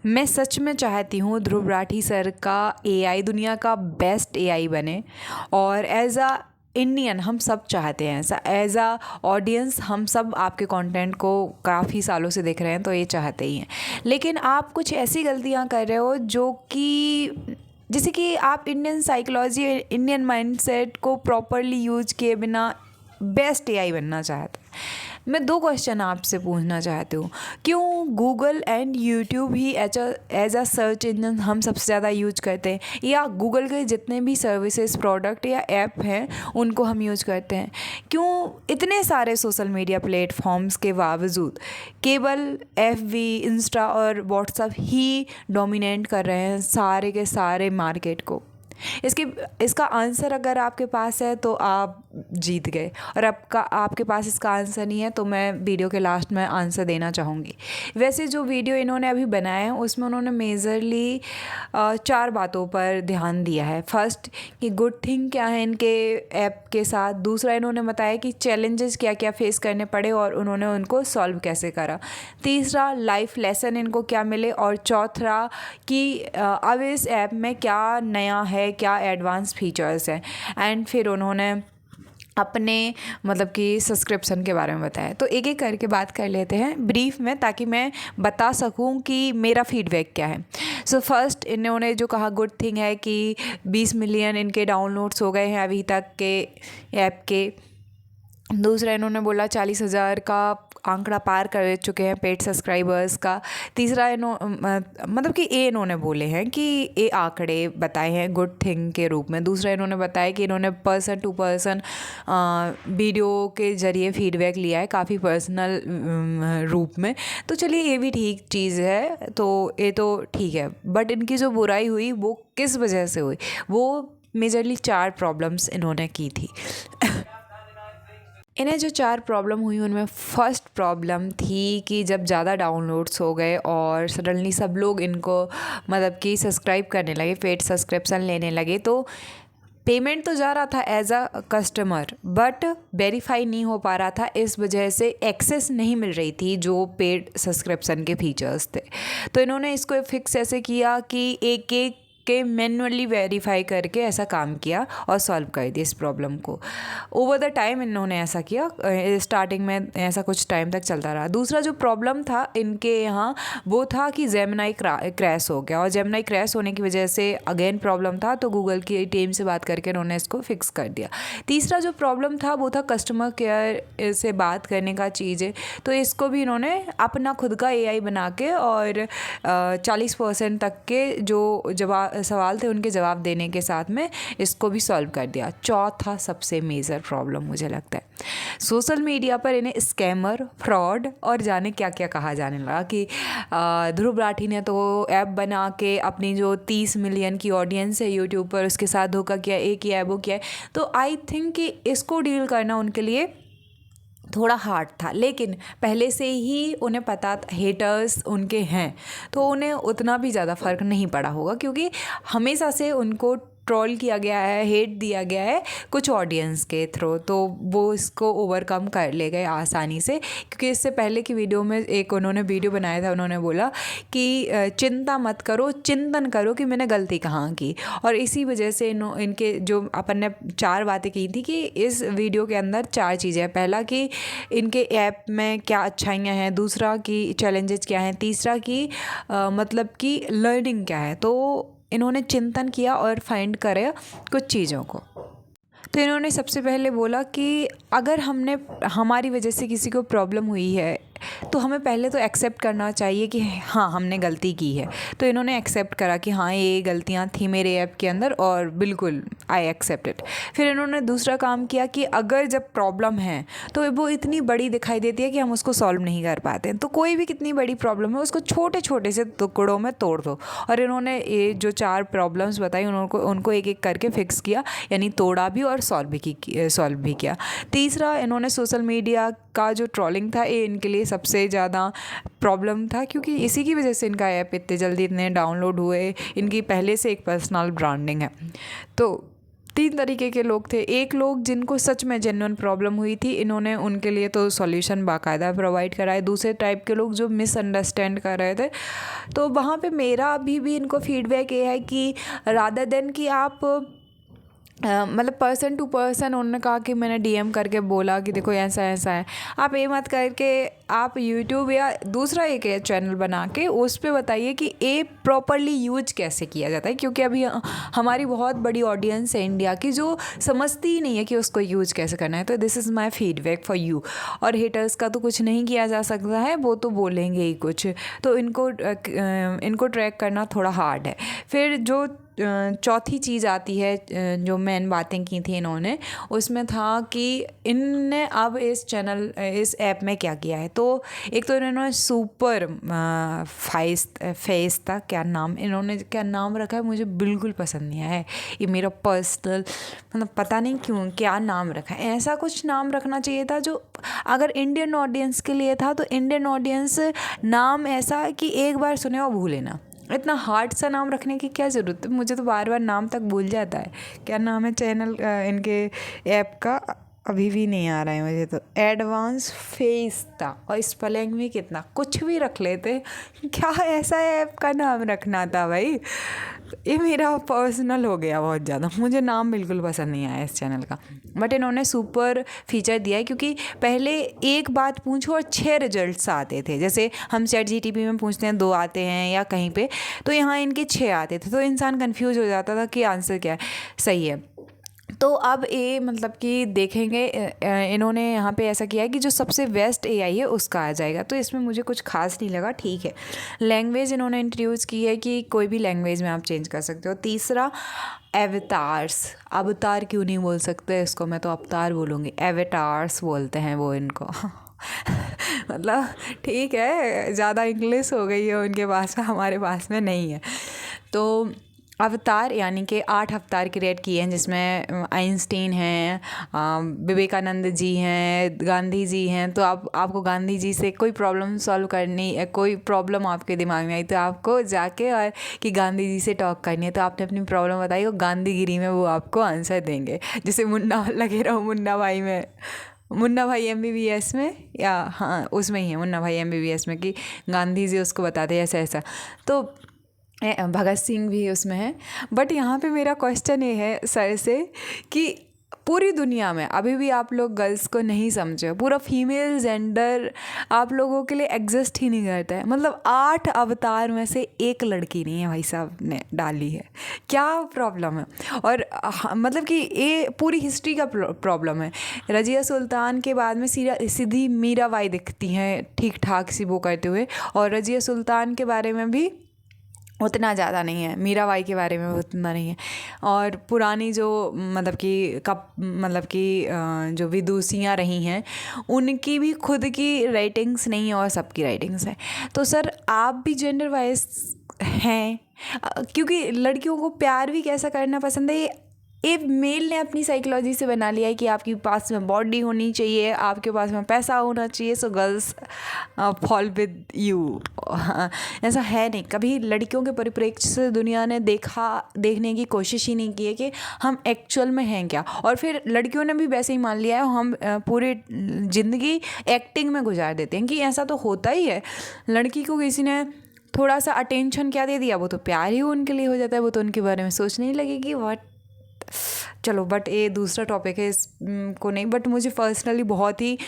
मैं सच में चाहती हूँ ध्रुव राठी सर का एआई दुनिया का बेस्ट एआई बने। और एज अ इंडियन हम सब चाहते हैं ऐसा, एज अ ऑडियंस हम सब आपके कंटेंट को काफ़ी सालों से देख रहे हैं, तो ये चाहते ही हैं। लेकिन आप कुछ ऐसी गलतियाँ कर रहे हो जो कि जैसे कि आप इंडियन साइकोलॉजी, इंडियन माइंडसेट को प्रॉपरली यूज किए बिना बेस्ट एआई बनना चाहते हैं। मैं दो क्वेश्चन आपसे पूछना चाहती हूँ। क्यों गूगल एंड यूट्यूब ही एज अ सर्च इंजन हम सबसे ज़्यादा यूज करते हैं, या गूगल के जितने भी सर्विसेज, प्रोडक्ट या ऐप हैं उनको हम यूज करते हैं? क्यों इतने सारे सोशल मीडिया प्लेटफॉर्म्स के बावजूद केवल FB, इंस्टा और व्हाट्सएप ही डोमिनेट कर रहे हैं सारे के सारे मार्केट को? इसका आंसर अगर आपके पास है तो आप जीत गए, और आपके पास इसका आंसर नहीं है तो मैं वीडियो के लास्ट में आंसर देना चाहूँगी। वैसे जो वीडियो इन्होंने अभी बनाया है उसमें उन्होंने मेजरली 4 बातों पर ध्यान दिया है। फर्स्ट कि गुड थिंग क्या है इनके ऐप के साथ, दूसरा इन्होंने बताया कि चैलेंजेस क्या क्या फेस करने पड़े और उन्होंने उनको सॉल्व कैसे करा, तीसरा लाइफ लेसन इनको क्या मिले, और चौथा कि अब इस ऐप में क्या नया है, क्या एडवांस फीचर्स हैं। एंड फिर उन्होंने अपने मतलब कि सब्सक्रिप्शन के बारे में बताया। तो एक एक करके बात कर लेते हैं ब्रीफ में, ताकि मैं बता सकूं कि मेरा फीडबैक क्या है। सो फर्स्ट इन्होंने जो कहा गुड थिंग है कि 20 मिलियन इनके डाउनलोड्स हो गए हैं अभी तक के ऐप के। दूसरा इन्होंने बोला 40,000 का आंकड़ा पार कर चुके हैं पेड सब्सक्राइबर्स का। तीसरा मतलब कि इन्होंने बोले हैं कि ये आंकड़े बताए हैं गुड थिंग के रूप में। दूसरा इन्होंने बताया कि इन्होंने पर्सन टू पर्सन वीडियो के ज़रिए फीडबैक लिया है, काफ़ी पर्सनल रूप में। तो चलिए ये भी ठीक चीज़ है, तो ये तो ठीक है। बट इनकी जो बुराई हुई वो किस वजह से हुई, वो मेजरली 4 प्रॉब्लम्स इन्होंने की थी। इन्हें जो 4 प्रॉब्लम हुई उनमें फर्स्ट प्रॉब्लम थी कि जब ज़्यादा डाउनलोड्स हो गए और सडनली सब लोग इनको मतलब कि सब्सक्राइब करने लगे, पेड सब्सक्रिप्शन लेने लगे, तो पेमेंट तो जा रहा था as a customer, but verify नहीं हो पा रहा था। इस वजह से एक्सेस नहीं मिल रही थी जो पेड सब्सक्रिप्शन के फीचर्स थे। तो इन्होंने इसको फिक्स ऐसे किया कि एक एक के मैनुअली वेरीफाई करके ऐसा काम किया और सॉल्व कर दिया इस प्रॉब्लम को। ओवर द टाइम इन्होंने ऐसा किया, स्टार्टिंग में ऐसा कुछ टाइम तक चलता रहा। दूसरा जो प्रॉब्लम था इनके यहाँ वो था कि जेमिनाई क्रैश हो गया, और जेमिनाई क्रैश होने की वजह से अगेन प्रॉब्लम था, तो गूगल की टीम से बात करके इन्होंने इसको फिक्स कर दिया। तीसरा जो प्रॉब्लम था वो था कस्टमर केयर से बात करने का चीज़ें, तो इसको भी इन्होंने अपना खुद का AI बना के और 40% तक के जो सवाल थे उनके जवाब देने के साथ में इसको भी सॉल्व कर दिया। चौथा सबसे मेजर प्रॉब्लम मुझे लगता है, सोशल मीडिया पर इन्हें स्कैमर, फ्रॉड और जाने क्या क्या कहा जाने लगा कि ध्रुव राठी ने तो ऐप बना के अपनी जो 30 मिलियन की ऑडियंस है यूट्यूब पर उसके साथ धोखा किया, ये किया है, वो किया है। तो आई थिंक कि इसको डील करना उनके लिए थोड़ा हार्ड था, लेकिन पहले से ही उन्हें पता था हेटर्स उनके हैं, तो उन्हें उतना भी ज़्यादा फ़र्क नहीं पड़ा होगा, क्योंकि हमेशा से उनको ट्रोल किया गया है, हेट दिया गया है कुछ ऑडियंस के थ्रू, तो वो इसको ओवरकम कर ले गए आसानी से। क्योंकि इससे पहले की वीडियो में एक उन्होंने वीडियो बनाया था, उन्होंने बोला कि चिंता मत करो, चिंतन करो कि मैंने गलती कहाँ की। और इसी वजह से इनके जो अपन ने 4 बातें की थी कि इस वीडियो के अंदर 4 चीज़ें हैं। पहला कि इनके ऐप में क्या अच्छाइयाँ हैं, दूसरा कि चैलेंजेस क्या हैं, तीसरा कि मतलब कि लर्निंग क्या है। तो इन्होंने चिंतन किया और फाइंड करे कुछ चीज़ों को। तो इन्होंने सबसे पहले बोला कि अगर हमारी वजह से किसी को प्रॉब्लम हुई है तो हमें पहले तो एक्सेप्ट करना चाहिए कि हाँ हमने गलती की है। तो इन्होंने एक्सेप्ट करा कि हाँ ये गलतियाँ थी मेरे ऐप के अंदर, और बिल्कुल आई एक्सेप्ट इट। फिर इन्होंने दूसरा काम किया कि अगर जब प्रॉब्लम है तो वो इतनी बड़ी दिखाई देती है कि हम उसको सॉल्व नहीं कर पाते हैं, तो कोई भी कितनी बड़ी प्रॉब्लम है उसको छोटे छोटे से टुकड़ों में तोड़ दो। और इन्होंने ये जो 4 प्रॉब्लम्स बताई उनको एक एक करके फिक्स किया, यानी तोड़ा भी और सॉल्व भी किया। तीसरा इन्होंने सोशल मीडिया का जो ट्रोलिंग था ये इनके लिए सबसे ज़्यादा प्रॉब्लम था, क्योंकि इसी की वजह से इनका ऐप इतने जल्दी इतने डाउनलोड हुए। इनकी पहले से एक पर्सनल ब्रांडिंग है। तो 3 तरीके के लोग थे। एक लोग जिनको सच में जेन्युइन प्रॉब्लम हुई थी, इन्होंने उनके लिए तो सॉल्यूशन बाकायदा प्रोवाइड कराए। दूसरे टाइप के लोग जो मिसअंडरस्टैंड कर रहे थे, तो वहाँ पे मेरा अभी भी इनको फीडबैक ये है कि रादर देन कि आप मतलब पर्सन टू पर्सन, उन्होंने कहा कि मैंने डीएम करके बोला कि देखो ऐसा ऐसा है, आप ये मत करके आप यूट्यूब या दूसरा एक चैनल बना के उस पे बताइए कि ये प्रॉपरली यूज कैसे किया जाता है, क्योंकि अभी हमारी बहुत बड़ी ऑडियंस है इंडिया की जो समझती ही नहीं है कि उसको यूज कैसे करना है। तो this is my feedback for you. और हेटर्स का तो कुछ नहीं किया जा सकता है, वो तो बोलेंगे ही कुछ, तो इनको ट्रैक करना थोड़ा हार्ड है। फिर जो चौथी चीज़ आती है जो मेन बातें की थी इन्होंने, उसमें था कि इनने अब इस ऐप में क्या किया है। तो एक तो इन्होंने सुपर फेस था, इन्होंने क्या नाम रखा है मुझे बिल्कुल पसंद नहीं आया है। ये मेरा पर्सनल मतलब पता नहीं क्यों क्या नाम रखा है। ऐसा कुछ नाम रखना चाहिए था जो अगर इंडियन ऑडियंस के लिए था, तो इंडियन ऑडियंस नाम ऐसा कि एक बार सुने और भूले ना। इतना हार्ड सा नाम रखने की क्या ज़रूरत है, मुझे तो बार बार नाम तक भूल जाता है। क्या नाम है चैनल इनके ऐप का, अभी भी नहीं आ रहा है मुझे। तो एडवांस फेस था, और स्पेलिंग भी कितना कुछ भी रख लेते, क्या ऐसा ऐप का नाम रखना था भाई। ये मेरा पर्सनल हो गया बहुत ज़्यादा, मुझे नाम बिल्कुल पसंद नहीं आया इस चैनल का। बट इन्होंने सुपर फीचर दिया है, क्योंकि पहले एक बात पूछो और 6 रिजल्ट्स आते थे। जैसे हम ChatGPT में पूछते हैं 2 आते हैं या कहीं पे, तो यहाँ इनके 6 आते थे, तो इंसान कंफ्यूज हो जाता था कि आंसर क्या है, सही है। तो अब ये मतलब कि देखेंगे इन्होंने यहाँ पे ऐसा किया है कि जो सबसे बेस्ट AI है उसका आ जाएगा। तो इसमें मुझे कुछ खास नहीं लगा, ठीक है। लैंग्वेज इन्होंने इंट्रोड्यूस की है कि कोई भी लैंग्वेज में आप चेंज कर सकते हो। तीसरा एवतार्स, अवतार क्यों नहीं बोल सकते इसको, मैं तो अवतार बोलूँगी, एवतार्स बोलते हैं वो इनको मतलब ठीक है, ज़्यादा इंग्लिश हो गई है उनके पास में, हमारे पास में नहीं है। तो अवतार यानी कि 8 अवतार क्रिएट किए हैं, जिसमें आइंस्टीन हैं, विवेकानंद जी हैं, गांधी जी हैं। तो आपको गांधी जी से कोई प्रॉब्लम सॉल्व करनी, कोई प्रॉब्लम आपके दिमाग में आई तो आपको जाके और कि गांधी जी से टॉक करनी है, तो आपने अपनी प्रॉब्लम बताई, वो गांधीगिरी में वो आपको आंसर देंगे। जैसे मुन्ना लगे रहो, मुन्ना भाई MBBS में, या हाँ उसमें ही है मुन्ना भाई MBBS में, कि गांधी जी उसको बताते ऐसा ऐसा। तो भगत सिंह भी उसमें है। बट यहाँ पे मेरा क्वेश्चन ये है सर से कि पूरी दुनिया में अभी भी आप लोग गर्ल्स को नहीं समझे, पूरा फीमेल जेंडर आप लोगों के लिए एग्जिस्ट ही नहीं करता है। मतलब 8 अवतार में से एक लड़की नहीं है भाई साहब ने डाली है, क्या प्रॉब्लम है। और मतलब कि ये पूरी हिस्ट्री का प्रॉब्लम है। रजिया सुल्तान के बाद में सीधी मीराबाई दिखती हैं ठीक ठाक सी वो करते हुए, और रजिया सुल्तान के बारे में भी उतना ज़्यादा नहीं है, मीराबाई के बारे में उतना नहीं है। और पुरानी जो जो विदुषियाँ रही हैं, उनकी भी खुद की राइटिंग्स नहीं है और सबकी राइटिंग्स हैं। तो सर आप भी जेंडर वाइज हैं, क्योंकि लड़कियों को प्यार भी कैसा करना पसंद है, ये मेल ने अपनी साइकोलॉजी से बना लिया है कि आपके पास में बॉडी होनी चाहिए, आपके पास में पैसा होना चाहिए, so girls fall with you. ऐसा है नहीं, कभी लड़कियों के परिप्रेक्ष्य से दुनिया ने देखने की कोशिश ही नहीं की है कि हम एक्चुअल में हैं क्या। और फिर लड़कियों ने भी वैसे ही मान लिया है, हम पूरी ज़िंदगी एक्टिंग में गुजार देते हैं कि ऐसा तो होता ही है। लड़की को किसी ने थोड़ा सा अटेंशन क्या दे दिया, वो तो प्यार ही उनके लिए हो जाता है, वो तो उनके बारे में सोचने ही लगेगी। चलो, बट ये दूसरा टॉपिक है, इसको नहीं। बट मुझे पर्सनली बहुत ही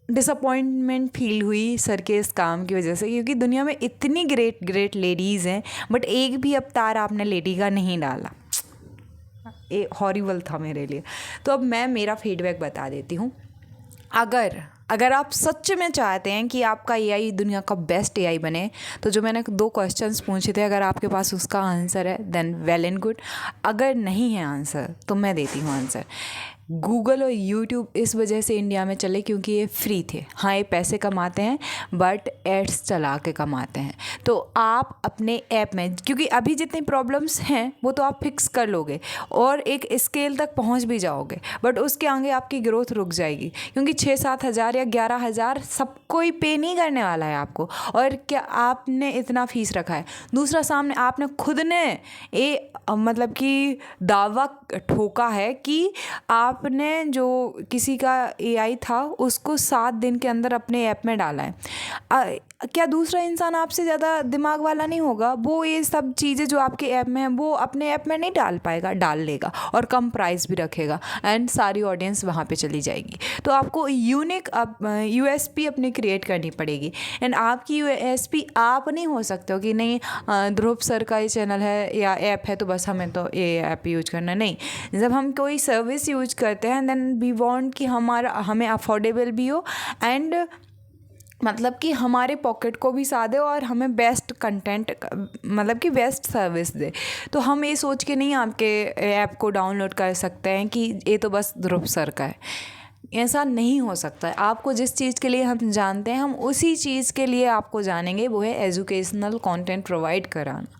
डिसअपॉइंटमेंट फील हुई सर के इस काम की वजह से, क्योंकि दुनिया में इतनी ग्रेट लेडीज़ हैं, बट एक भी अवतार आपने लेडी का नहीं डाला। ये हॉरिबल था मेरे लिए। तो अब मैं मेरा फीडबैक बता देती हूँ। अगर आप सच में चाहते हैं कि आपका AI दुनिया का बेस्ट AI बने, तो जो मैंने 2 क्वेश्चंस पूछे थे, अगर आपके पास उसका आंसर है देन वेल एंड गुड। अगर नहीं है आंसर तो मैं देती हूँ आंसर। गूगल और यूट्यूब इस वजह से इंडिया में चले क्योंकि ये फ्री थे। हाँ, ये पैसे कमाते हैं बट एड्स चला के कमाते हैं। तो आप अपने ऐप में, क्योंकि अभी जितनी प्रॉब्लम्स हैं वो तो आप फिक्स कर लोगे और एक स्केल तक पहुंच भी जाओगे, बट उसके आगे आपकी ग्रोथ रुक जाएगी क्योंकि 6-7 हज़ार या 11,000 सब कोई पे नहीं करने वाला है आपको। और क्या आपने इतना फीस रखा है। दूसरा, सामने आपने खुद ने मतलब कि दावा ठोका है कि आपने जो किसी का एआई था उसको 7 दिन के अंदर अपने ऐप में डाला है। क्या दूसरा इंसान आपसे ज़्यादा दिमाग वाला नहीं होगा? वो ये सब चीज़ें जो आपके ऐप में हैं वो अपने ऐप में नहीं डाल पाएगा, डाल लेगा और कम प्राइस भी रखेगा एंड सारी ऑडियंस वहाँ पे चली जाएगी। तो आपको यूनिक यूएसपी अपनी क्रिएट करनी पड़ेगी। एंड आपकी यूएसपी आप नहीं हो सकते हो कि नहीं ध्रुव सर का ये चैनल है या ऐप है तो बस हमें तो ये ऐप यूज करना। नहीं, जब हम कोई सर्विस यूज करते हैं देन वी वांट कि हमें अफोर्डेबल भी हो एंड मतलब कि हमारे पॉकेट को भी साथ दे और हमें बेस्ट कंटेंट, मतलब कि बेस्ट सर्विस दे। तो हम ये सोच के नहीं आपके ऐप को डाउनलोड कर सकते हैं कि ये तो बस ध्रुव सर का है। ऐसा नहीं हो सकता है। आपको जिस चीज़ के लिए हम जानते हैं हम उसी चीज़ के लिए आपको जानेंगे, वो है एजुकेशनल कंटेंट प्रोवाइड कराना।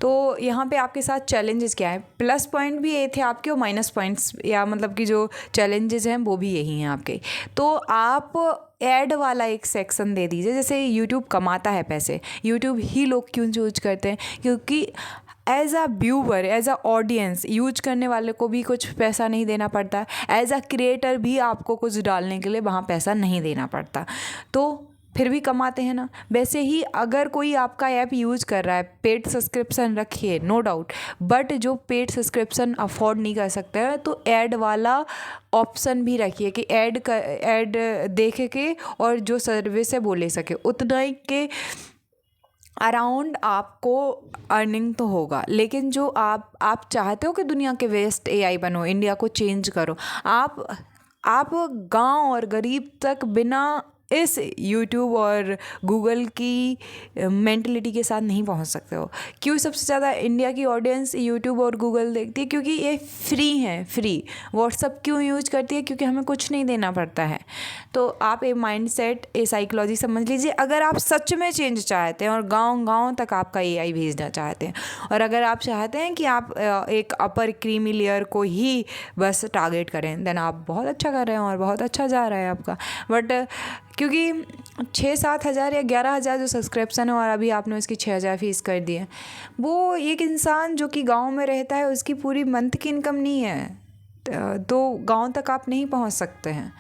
तो यहाँ पे आपके साथ चैलेंजेस क्या है, प्लस पॉइंट भी ये थे आपके और माइनस पॉइंट्स, या मतलब कि जो चैलेंजेस हैं वो भी यही हैं आपके। तो आप ऐड वाला एक सेक्शन दे दीजिए। जैसे यूट्यूब कमाता है पैसे, यूट्यूब ही लोग क्यों चूज करते हैं? क्योंकि as a viewer, as a audience use करने वाले को भी कुछ पैसा नहीं देना पड़ता, एज अ क्रिएटर भी आपको कुछ डालने के लिए वहाँ पैसा नहीं देना पड़ता, तो फिर भी कमाते हैं ना। वैसे ही अगर कोई आपका ऐप यूज कर रहा है, पेड सब्सक्रिप्शन रखिए नो डाउट, बट जो पेड सब्सक्रिप्शन अफोर्ड नहीं कर सकते हैं तो ऐड वाला ऑप्शन भी रखिए कि ऐड देखे के और जो सर्विस है वो ले सके, उतना ही के अराउंड आपको अर्निंग तो होगा। लेकिन जो आप चाहते हो कि दुनिया के बेस्ट एआई बनो, इंडिया को चेंज करो, आप गांव और गरीब तक बिना इस यूट्यूब और गूगल की मेंटलिटी के साथ नहीं पहुंच सकते हो। क्यों सबसे ज़्यादा इंडिया की ऑडियंस यूट्यूब और गूगल देखती है? क्योंकि ये फ्री हैं। फ्री व्हाट्सअप क्यों यूज करती है? क्योंकि हमें कुछ नहीं देना पड़ता है। तो आप ये माइंडसेट, ये साइकोलॉजी समझ लीजिए। अगर आप सच में चेंज चाहते हैं और गाँव तक आपका एआई भेजना चाहते हैं, और अगर आप चाहते हैं कि आप एक अपर क्रीमी लेयर को ही बस टारगेट करें, देन आप बहुत अच्छा कर रहे हैं और बहुत अच्छा जा रहा है आपका। बट क्योंकि 6-7 हज़ार या 11,000 जो सब्सक्रिप्शन है और अभी आपने उसकी 6,000 फीस कर दी है, वो एक इंसान जो कि गांव में रहता है उसकी पूरी मंथ की इनकम नहीं है। तो गांव तक आप नहीं पहुंच सकते हैं।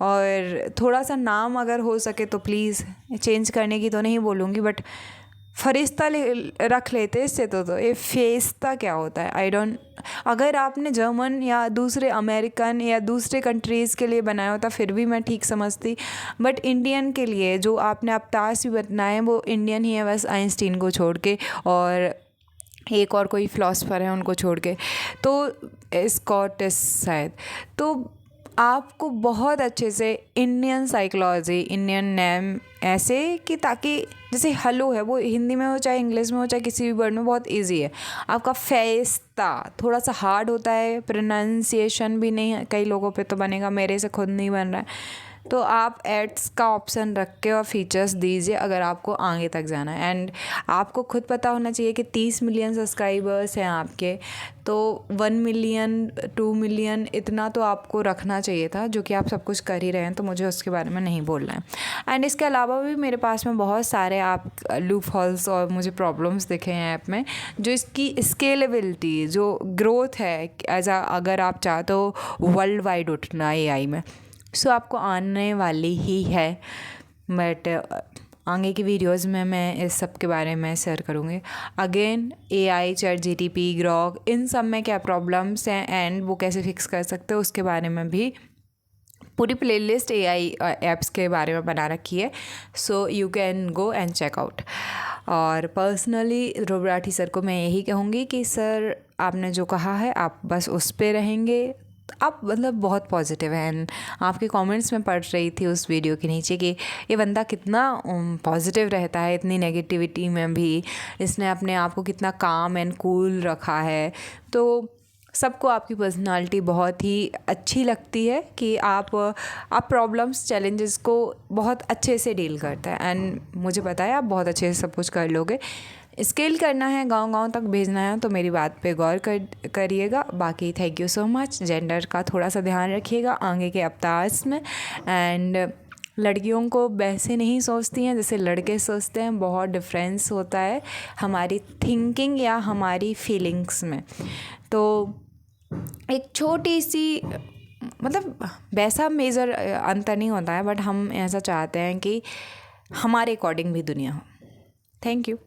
और थोड़ा सा नाम अगर हो सके तो प्लीज़, चेंज करने की तो नहीं बोलूँगी, बट फरिश्ता रख लेते इससे। तो ये फेस्ता क्या होता है? I don't. अगर आपने जर्मन या दूसरे अमेरिकन या दूसरे कंट्रीज़ के लिए बनाया होता फिर भी मैं ठीक समझती, बट इंडियन के लिए जो आपने अवतास भी बनाए वो इंडियन ही है, बस आइंस्टीन को छोड़ के और एक और कोई फिलोसफर है उनको छोड़ के, तो स्कॉटिश शायद। तो आपको बहुत अच्छे से इंडियन साइकोलॉजी, इंडियन नेम ऐसे कि ताकि जैसे हेलो है वो हिंदी में हो चाहे इंग्लिश में हो चाहे किसी भी वर्ड में बहुत इजी है। आपका फेस्ता थोड़ा सा हार्ड होता है, प्रोनाउंसिएशन भी नहीं है कई लोगों पे तो बनेगा, मेरे से खुद नहीं बन रहा है। तो आप एड्स का ऑप्शन रख के और फीचर्स दीजिए अगर आपको आगे तक जाना है। एंड आपको खुद पता होना चाहिए कि 30 मिलियन सब्सक्राइबर्स हैं आपके, तो 1 मिलियन 2 मिलियन इतना तो आपको रखना चाहिए था, जो कि आप सब कुछ कर ही रहे हैं, तो मुझे उसके बारे में नहीं बोलना है। एंड इसके अलावा भी मेरे पास में बहुत सारे आप लूप होल्स और मुझे प्रॉब्लम्स दिखे हैं ऐप में, जो इसकी स्केलेबिलिटी, जो ग्रोथ है अगर आप चाहते हो वर्ल्ड वाइड उठना एआई में, सो आपको आने वाली ही है। बट आगे की वीडियोस में मैं इस सब के बारे में शेयर करूँगी। Again AI, chat GTP, Grok, इन सब में क्या प्रॉब्लम्स हैं एंड वो कैसे फिक्स कर सकते हो उसके बारे में भी पूरी प्लेलिस्ट एआई ऐप्स के बारे में बना रखी है, so you can go and check out. और पर्सनली ध्रुव राठी सर को मैं यही कहूँगी कि सर आपने जो कहा है आप बस उस पे रहेंगे। आप मतलब बहुत पॉजिटिव हैं एंड आपके कमेंट्स में पढ़ रही थी उस वीडियो के नीचे कि ये बंदा कितना पॉजिटिव रहता है इतनी नेगेटिविटी में भी, इसने अपने आप को कितना काम एंड कूल रखा है। तो सबको आपकी पर्सनालिटी बहुत ही अच्छी लगती है कि आप प्रॉब्लम्स चैलेंजेस को बहुत अच्छे से डील करते हैं, एंड मुझे पता है आप बहुत अच्छे से सब कुछ कर लोगे। स्केल करना है, गांव-गांव तक भेजना है तो मेरी बात पे गौर करिएगा। बाकी thank you so much. Gender का थोड़ा सा ध्यान रखिएगा आगे के अवतार्स में, एंड लड़कियों को वैसे नहीं सोचती हैं जैसे लड़के सोचते हैं। बहुत डिफरेंस होता है हमारी थिंकिंग या हमारी फीलिंग्स में। तो एक छोटी सी मतलब वैसा मेजर अंतर नहीं होता है, बट हम ऐसा चाहते हैं कि हमारे अकॉर्डिंग भी दुनिया हो। Thank you.